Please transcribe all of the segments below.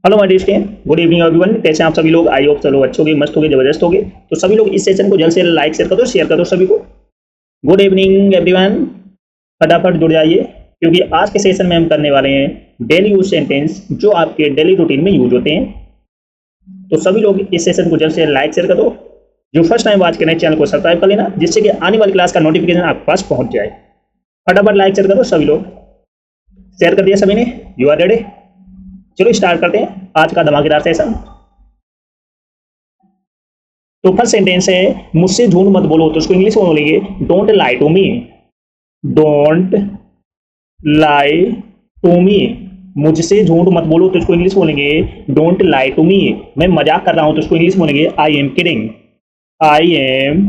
Hello my dear student, good evening everyone. कैसे हैं आप सभी लोग? आई होप सब लोग अच्छे होंगे, मस्त होंगे, जबरदस्त होंगे। तो सभी लोग इस सेशन को जल्द से लाइक शेयर कर दो, शेयर कर दो सभी को। गुड इवनिंग एवरीवन, फटाफट जुड़ जाइए क्योंकि आज के सेशन में हम करने वाले हैं डेली यूज सेंटेंस जो आपके डेली रूटीन में यूज होते हैं। तो सभी लोग इस सेशन को जल्द से लाइक शेयर कर दो। जो फर्स्ट टाइम वॉच कर रहे हैं चैनल को सब्सक्राइब कर लेना, जिससे कि आने वाली क्लास का नोटिफिकेशन आपके पास पहुंच जाए। फटाफट लाइक शेयर कर दो सभी लोग। शेयर कर दिया सभी ने? You are ready? चलो स्टार्ट करते हैं आज का धमाकेदार सेशन। तो फर्स्ट सेंटेंस है, मुझसे झूठ मत बोलो। तो उसको इंग्लिश में बोलेंगे don't lie to me. Don't lie to me, मुझसे झूठ मत बोलो। तो उसको इंग्लिश बोलेंगे डोंट लाई टू मी। मैं मजाक कर रहा हूं तो उसको इंग्लिश बोलेंगे I am kidding. I am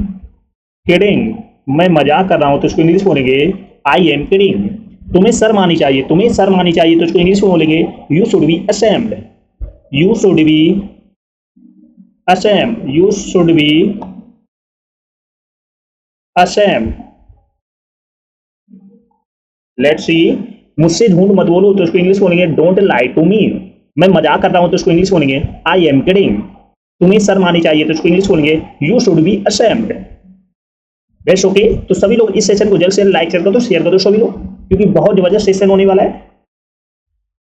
kidding, मैं मजाक कर रहा हूं तो उसको इंग्लिश बोलेंगे आई एम किडिंग। तुम्हें शर्म आनी चाहिए, तुम्हें शर्म आनी चाहिए। तो उसको इंग्लिश में बोलेंगे you should be ashamed. You should be ashamed. You should be ashamed. Let's see, मुझसे झूठ मत बोलो। तो उसको इंग्लिश बोलेंगे डोंट लाई टू मी। मैं मजाक कर रहा हूं तो उसको इंग्लिश बोलेंगे आई एम किडिंग। तुम्हें शर्म आनी चाहिए तो उसको इंग्लिश बोलेंगे you should be ashamed. Best okay. तो सभी लोग इस सेशन को जल्द से लाइक शेयर कर दो, शेयर कर दो सभी लोग, क्योंकि बहुत जबरदस्त सेशन होने वाला है।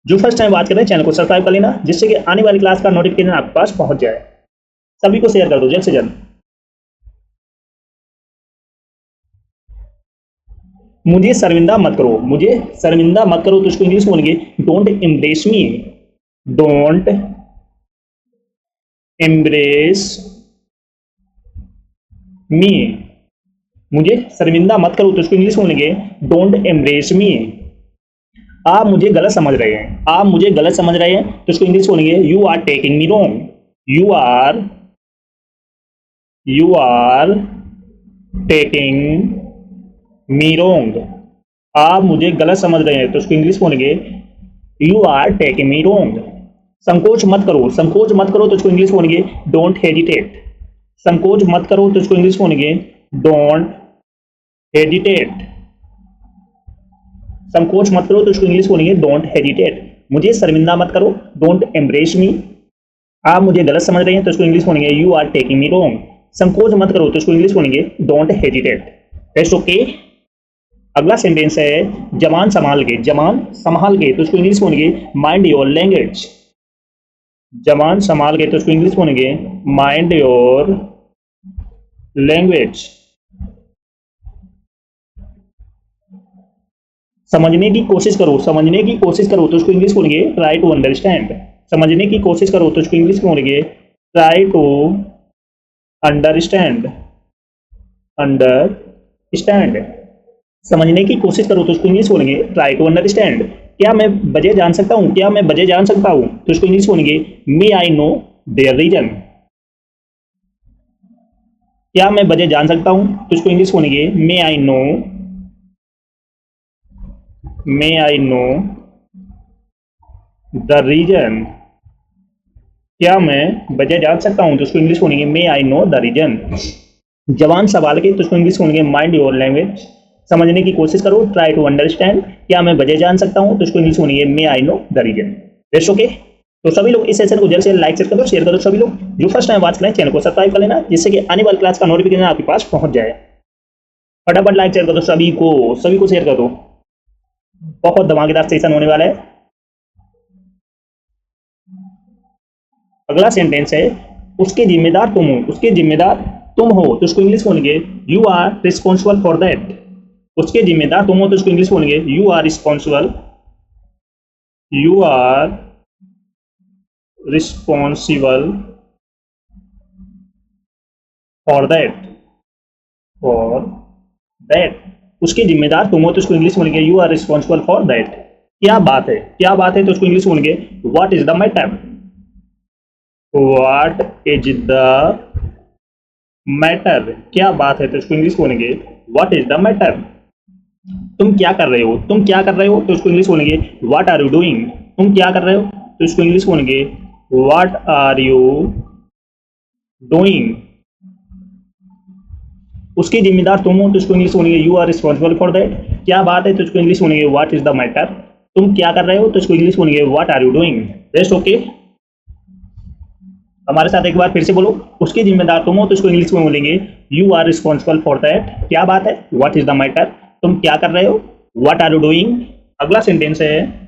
जो फर्स्ट टाइम बात कर रहे हैं चैनल को सब्सक्राइब कर लेना, जिससे कि आने वाली क्लास का नोटिफिकेशन आपके पास पहुंच जाए। सभी को शेयर कर दो जल्द से जल्द। मुझे शर्मिंदा मत करो। मुझे शर्मिंदा मत करो। तो उसको इंग्लिश में बोलेंगे don't embarrass me. Don't embarrass me, मुझे शर्मिंदा मत करो। तो उसको इंग्लिश में बोलेंगे डोंट एम्ब्रेस मी। आप मुझे गलत समझ रहे हैं। आप मुझे गलत समझ रहे हैं तो उसको इंग्लिश बोलेंगे you are taking me wrong. You are taking me wrong. आप मुझे गलत समझ रहे हैं तो उसको इंग्लिश बोलेंगे you are taking me wrong. संकोच मत करो। संकोच मत करो तो उसको इंग्लिश बोलेंगे डोंट हेजिटेट। संकोच मत करो तो उसको इंग्लिश बोलेंगे डोंट हेजिटेट। संकोच मत करो तो उसको इंग्लिश बोलेंगे डोंट हेजिटेट। मुझे शर्मिंदा मत करो, डोंट एम्ब्रेस मी। आप मुझे गलत समझ रहे हैं तो उसको इंग्लिश बोलेंगे you are taking me wrong. संकोच मत करो तो उसको इंग्लिश बोलेंगे डोंट हेजिटेट। Best okay. अगला सेंटेंस है जबान संभाल के। जबान संभाल के तो उसको इंग्लिश बोलेंगे माइंड योर लैंग्वेज। जबान संभाल के तो उसको इंग्लिश बोलेंगे माइंड योर लैंग्वेज। समझने की कोशिश करो। समझने की कोशिश करो तो उसको इंग्लिश बोलेंगे ट्राई टू अंडरस्टैंड। समझने की कोशिश करो तो उसको इंग्लिश में बोलेंगे ट्राई टू अंडरस्टैंड। अंडरस्टैंड, समझने की कोशिश करो तो उसको इंग्लिश बोलेंगे ट्राई टू अंडरस्टैंड। क्या मैं वजह जान सकता हूं? क्या मैं वजह जान सकता हूं? तो उसको इंग्लिश बोलेंगे may I no there reason. क्या मैं वजह जान सकता हूं? तो उसको इंग्लिश बोलेंगे may I know the reason. क्या मैं वजह जान सकता हूं? तो उसको इंग्लिश बोलेंगे may I know the reason. जबान संभाल के तो उसको इंग्लिश बोलेंगे माइंड योर लैंग्वेज। समझने की कोशिश करो ट्राई टू अंडरस्टैंड। क्या मैं वजह जान सकता हूं? तो उसको इंग्लिश बोलेंगे may I know the reason. Best okay. तो सभी लोग इस सेशन को जल्द से लाइक शेयर कर दो, शेयर कर दो सभी लोग। जो फर्स्ट टाइम वॉच करें चैनल को सब्सक्राइब कर लेना, जिससे कि आने वाली क्लास का नोटिफिकेशन आपके पास पहुंच जाए। फटाफट लाइक शेयर कर दो सभी को शेयर कर दो। बहुत धमाकेदार सेशन होने वाला है। अगला सेंटेंस है उसके जिम्मेदार तुम हो। उसके जिम्मेदार तुम हो तो उसको इंग्लिश बोलेंगे you are responsible for that. उसके जिम्मेदार तुम हो तो उसको इंग्लिश बोलेंगे you are responsible for that. उसके जिम्मेदार तुम हो तो उसको इंग्लिश बोलेंगे you are responsible for that. क्या बात है? क्या बात है तो उसको इंग्लिश बोलेंगे what is the matter. What is the matter. क्या बात है तो उसको इंग्लिश बोलेंगे व्हाट इज द मैटर। तुम क्या कर रहे हो? तुम क्या कर रहे हो तो उसको इंग्लिश बोलेंगे व्हाट आर यू डूइंग। तुम क्या कर रहे हो तो उसको इंग्लिश बोलेंगे व्हाट आर यू डूइंग। उसके जिम्मेदार तुम हो तो उसको इंग्लिश बोलेंगे you are responsible for that. क्या बात है तो उसको इंग्लिश बोलेंगे व्हाट इज द मैटर। तुम क्या कर रहे हो तो उसको इंग्लिश बोलेंगे what are you doing. Best okay. हमारे साथ एक बार फिर से बोलो, उसकी जिम्मेदार तुम हो, तो इसको इंग्लिश में बोलेंगे you are responsible for that. क्या बात है, व्हाट इज द मैटर, तुम क्या कर रहे हो, व्हाट आर यू डूइंग। अगला सेंटेंस है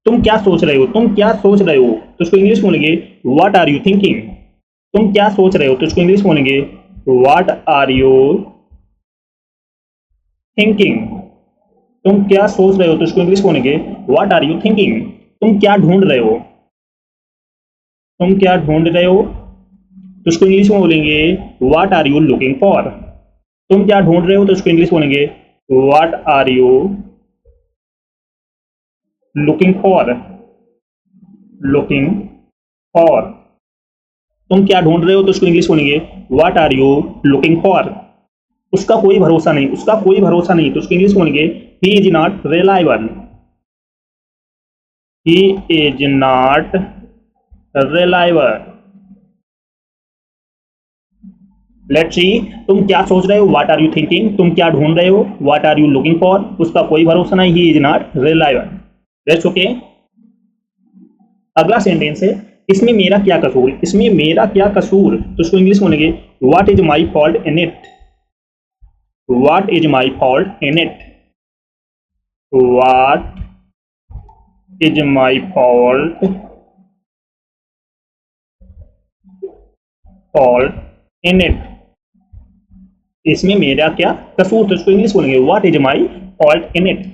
तुम क्या सोच रहे हो, तुम क्या सोच रहे हो, तो इसको इंग्लिश में बोलेंगे व्हाट आर यू थिंकिंग। तुम क्या सोच रहे हो, तो इसको इंग्लिश में बोलेंगे व्हाट आर यू थिंकिंग। तुम क्या सोच रहे हो, तो इसको इंग्लिश में बोलेंगे व्हाट आर यू थिंकिंग। तुम क्या ढूंढ रहे हो, तुम क्या ढूंढ रहे हो, तो उसको इंग्लिश में बोलेंगे what are you looking for. तुम क्या ढूंढ रहे हो, तो उसको इंग्लिश में बोलेंगे what are you looking for. Looking for. तुम क्या ढूंढ रहे हो, तो उसको इंग्लिश बोलेंगे what are you looking for. उसका कोई भरोसा नहीं, उसका कोई भरोसा नहीं, तो उसको इंग्लिश बोलेंगे ही is not reliable. He is not reliable. Let's see, तुम क्या सोच रहे हो, व्हाट आर यू थिंकिंग। तुम क्या ढूंढ रहे हो, what are you looking for. उसका कोई भरोसा नहीं, he is not reliable. That's okay. अगला सेंटेंस है इसमें मेरा क्या कसूर, इसमें मेरा क्या कसूर, तो उसको इंग्लिश बोलेंगे what is my fault in it. What is my fault in it. What is my fault fault in it. इसमें मेरा क्या कसूर, तो इसको इंग्लिश बोलेंगे what is my fault in it.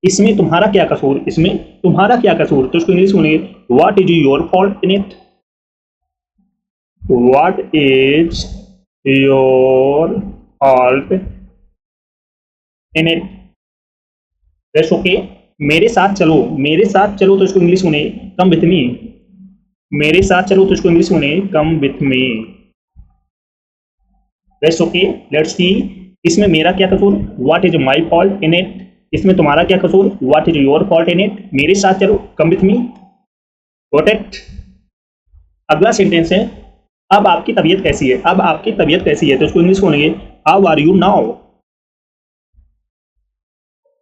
इसमें तुम्हारा क्या कसूर, इसमें तुम्हारा क्या कसूर, तो इसको इंग्लिश बोलेंगे what is your fault in it. What is your fault in it. That's okay. मेरे साथ चलो, मेरे साथ चलो, तो इसको इंग्लिश में कम विथ मी। मेरे साथ चलो, तो इसको इंग्लिश में come with me. That's okay. Let's see, इसमें मेरा क्या कसूर, what is my fault in it. इसमें तुम्हारा क्या कसूर, what is your fault in it. मेरे साथ चलो, come with me. Got it. अगला सेंटेंस है अब आपकी तबीयत कैसी है, अब आपकी तबीयत कैसी है, तो इसको इंग्लिश बोलेंगे how are you now.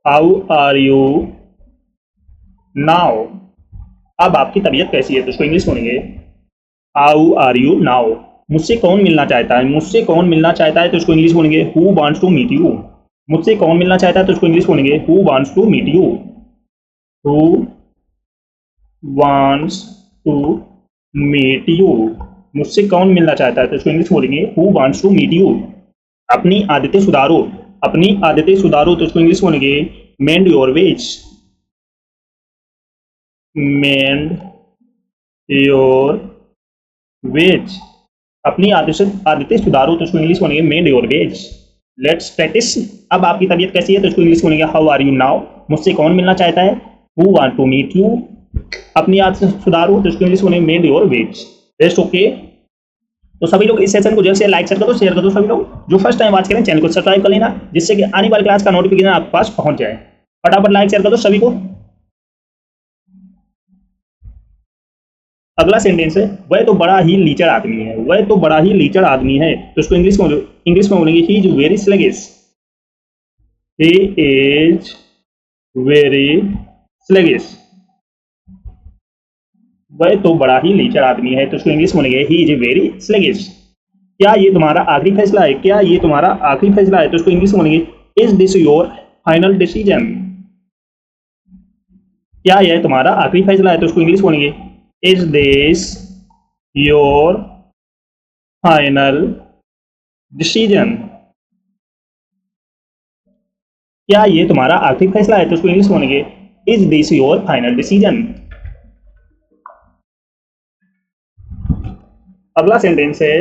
How are you now. अब आपकी तबीयत कैसी है, तो इसको इंग्लिश बोलेंगे हाउ आर यू नाउ। मुझसे कौन मिलना चाहता है, मुझसे कौन मिलना चाहता है, तो इसको इंग्लिश बोलेंगे who wants to meet you. मुझसे कौन मिलना चाहता है, तो इसको इंग्लिश बोलेंगे who wants to meet you. Who wants to meet you. मुझसे कौन मिलना चाहता है, तो इसको इंग्लिश बोलेंगे who wants to meet you. अपनी आदतें सुधारो, अपनी आदतें सुधारो, तो इसको इंग्लिश बोलेंगे mend your ways. Mend your ways. अपनी आदतें सुधारो, तो इसको इंग्लिश बोलेंगे mend your veg. Let's practice. अब आपकी तबीयत कैसी है, तो इसको इंग्लिश बोलेंगे हाउ आर यू नाउ। मुझसे कौन मिलना चाहता है, who want to meet you. अपनी आदतें सुधारो, तो इसको इंग्लिश बोलेंगे mend your ways. Rest okay. तो सभी लोग इस सेशन को जल्द से लाइक कर दो, शेयर कर दो। सभी लोग जो फर्स्ट टाइम वॉच करें चैनल को सब्सक्राइब कर लेना, जिससे कि आने वाली क्लास का नोटिफिकेशन आपके पास पहुंच जाए। फटाफट लाइक शेयर कर दो सभी को। अगला सेंटेंस है वह तो बड़ा ही लीचर आदमी है, वह तो बड़ा ही लीचर आदमी है, तो इसको इंग्लिश में बोलेंगे he is very sluggish. He is very sluggish. वह तो बड़ा ही लीचर आदमी है, तो इसको इंग्लिश में बोलेंगे ही इज वेरी स्लगिश। क्या ये तुम्हारा आखिरी फैसला है, क्या ये तुम्हारा आखिरी फैसला है, तो इसको इंग्लिश में बोलेंगे is this your final decision. क्या यह तुम्हारा आखिरी फैसला है, तो इसको इंग्लिश बोलेंगे is this your final decision. क्या ये तुम्हारा आखिरी फैसला है, तो इसको इंग्लिश बोलेंगे is this your final decision. अगला सेंटेंस है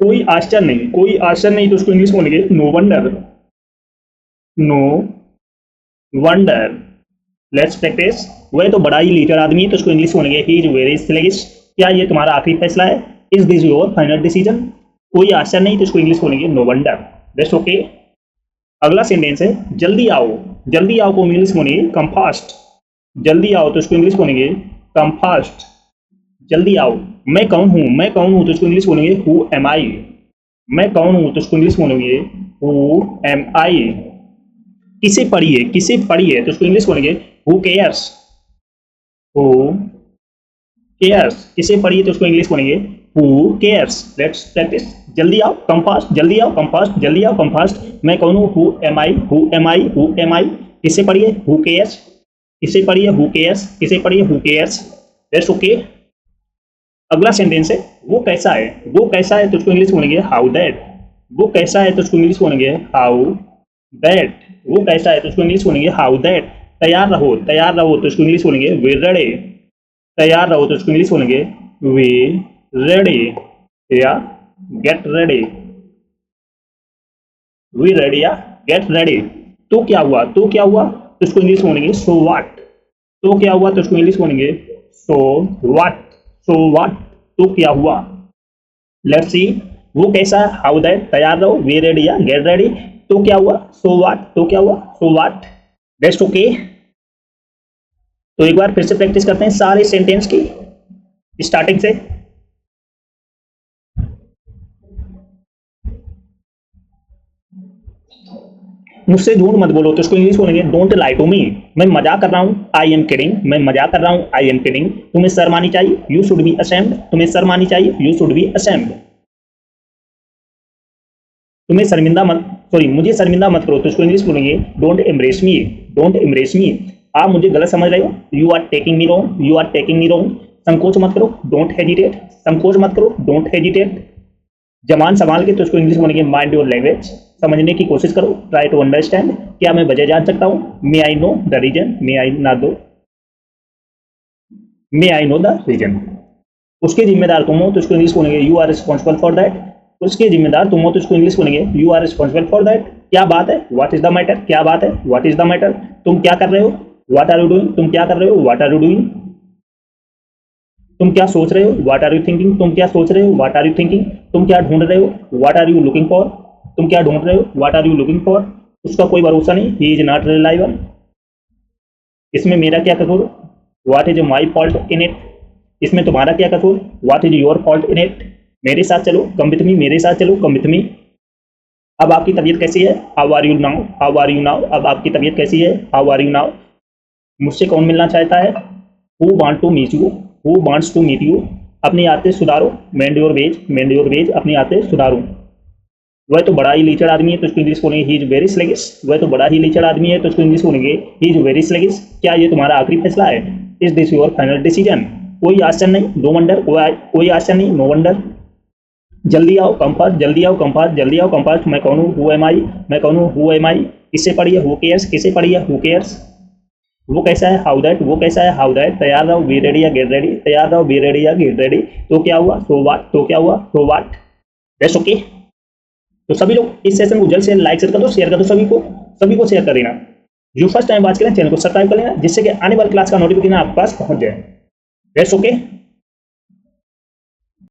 कोई आश्चर्य नहीं, कोई आश्चर्य नहीं, तो उसको इंग्लिश बोलेंगे no wonder. No wonder. Let's practise. वह तो बड़ा ही लीटर आदमी है, तो उसको इंग्लिश बोलेंगे ही इज वेरी स्लगिश। क्या ये तुम्हारा आखिरी फैसला है, is this your final decision. कोई आश्चर्य नहीं, तो उसको इंग्लिश बोलेंगे नो वंडर। That's okay. अगला सेंटेंस है जल्दी आओ, जल्दी आओ को इंग्लिश बोलेंगे कम फास्ट। जल्दी आओ, तो उसको इंग्लिश बोलेंगे कम फास्ट। जल्दी आओ। मैं कौन हूं, मैं कौन हूं, तो इसको इंग्लिश बोलेंगे हु एम आई। मैं कौन हूं, तो इसको इंग्लिश बोलेंगे हु एम आई। किसे पढ़िए, किसे पढ़िए, तो इसको इंग्लिश बोलेंगे हु केयर्स। हु केयर्स, किसे पढ़िए तो उसको इंग्लिश बोलेंगे हु केयर्स। Let's practice. जल्दी आओ कम फास्ट, जल्दी आओ कम फास्ट, जल्दी आओ कम फास्ट। मैं कौन हूँ, who am I, who am I, who am I. किसे पढ़िए, हु केयर्स। किसे पढ़िए, हु केयर्स। किसे पढ़िए, हु केयर्स। That's okay. अगला सेंटेंस है वो कैसा है। वो कैसा है तो उसको इंग्लिश बोलेंगे हाउ दैट। वो कैसा है तो उसको इंग्लिश बोलेंगे हाउ दैट। वो कैसा है तो उसको इंग्लिश बोलेंगे हाउ दैट। तैयार रहो, तैयार रहो तो उसको इंग्लिश बोलेंगे वे रेडी। तैयार रहो तो उसको इंग्लिश बोलेंगे वे रेडी या गेट रेडी। वी रेडी या गेट रेडी। तो क्या हुआ, तो क्या हुआ तो उसको इंग्लिश बोलेंगे सो व्हाट। तो क्या हुआ तो उसको इंग्लिश बोलेंगे सो व्हाट। सो व्हाट, तो क्या हुआ। Let's see. वो कैसा है, हाउ दैट। तैयार रहो, वे रेडी या गेट रेडी। तो क्या हुआ, सो व्हाट। तो क्या हुआ, सो व्हाट। That's okay. तो एक बार फिर से प्रैक्टिस करते हैं सारे सेंटेंस की स्टार्टिंग से। मुझसे झूठ मत बोलो तो उसको इंग्लिश बोलेंगे डोंट लाई टू मी। मैं मजाक कर रहा हूं, आई एम किडिंग। मैं मजाक कर रहा हूं, आई एम किडिंग। तुम्हें शर्म आनी चाहिए, यू शुड बी असेम्ड। तुम्हें शर्म आनी चाहिए, यू शुड बी असेम्ड। तुम्हें शर्मिंदा मत, सॉरी मुझे शर्मिंदा मत करो तो उसको इंग्लिश बोलेंगे don't embarrass me. Don't embarrass me. आप मुझे गलत समझ रहे हो, you are taking me wrong, you are taking me wrong. संकोच मत करो, डोंट हेजिटेट। संकोच मत करो, डोंट हेजिटेट। जबान संभाल के तो उसको इंग्लिश बोलेंगे माइंड योर लैंग्वेज। समझने की कोशिश करो, ट्राई टू अंडरस्टैंड। क्या मैं वजह जान सकता हूँ, may I know the reason. May I ना दो, may I know the reason. उसके जिम्मेदार तुम हो तो उसको इंग्लिश बोलेंगे you are responsible for that. उसके जिम्मेदार तुम हो तो उसको इंग्लिश बोलेंगे you are responsible for that. क्या बात है, व्हाट इज द मैटर। क्या बात है, व्हाट इज द मैटर। तुम क्या कर रहे हो, व्हाट आर यू डूइंग। तुम क्या कर रहे हो, व्हाट आर यू डूइंग। तुम क्या सोच रहे हो, व्हाट आर यू थिंकिंग। तुम क्या सोच रहे हो, व्हाट आर यू थिंकिंग। तुम क्या ढूंढ रहे हो, what are you looking for. तुम क्या ढूंढ रहे हो, what are you looking for. उसका कोई भरोसा नहीं, ही इज नॉट रिलायबल। इसमें मेरा क्या कसूर, what is my fault in it. इसमें तुम्हारा क्या कसूर, what is your fault in it. मेरे साथ चलो, कम विथ मी। मेरे साथ चलो, कम विथ मी। अब आपकी तबीयत कैसी है, how are you now. How are you now. अब आपकी तबीयत कैसी है, हाउ आर यू नाउ। मुझसे कौन मिलना चाहता है, who want to meet you. Who wants to meet you. अपनी आदतें सुधारो, mend your ways. Mend your ways, अपनी आदतें सुधारो। वह तो बड़ा ही लीचड़ आदमी है तो उसको इंग्लिश बोलेंगे ही इज वेरी स्लगिश। वह तो बड़ा ही लीचड़ आदमी है तो उसको इंग्लिश बोलेंगे ही इज वेरी स्लगिश। क्या ये तुम्हारा आखिरी फैसला है, is this your final decision. कोई आश्चर्य नहीं, नो वंडर। कोई आश्चर्य नहीं, नो वंडर। जल्दी आओ कम फास्ट, जल्दी आओ कम फास्ट, जल्दी आओ कम फास्ट। मैं कौन हूँ, हु एम आई। मैं कौन हूँ, हु एम आई। किससे पढ़िए, हु केयर्स। किसे पढ़िए, हु केयर्स। वो कैसा है, हाउ दैट। वो कैसा है, हाउ दैट। तैयार रहो, बी रेडी या गेट रेडी। तैयार रहो, बी रेडी या गेट रेडी। तो क्या हुआ, सो व्हाट। तो क्या हुआ, सो व्हाट। That's okay. तो सभी लोग इस सेशन को जल्द से लाइक कर दो, शेयर कर दो। सभी को शेयर कर देना। जो फर्स्ट टाइम वॉच करें चैनल को सब्सक्राइब कर लेना जिससे कि आने वाली क्लास का नोटिफिकेशन आपके पास पहुंच जाए। That's okay.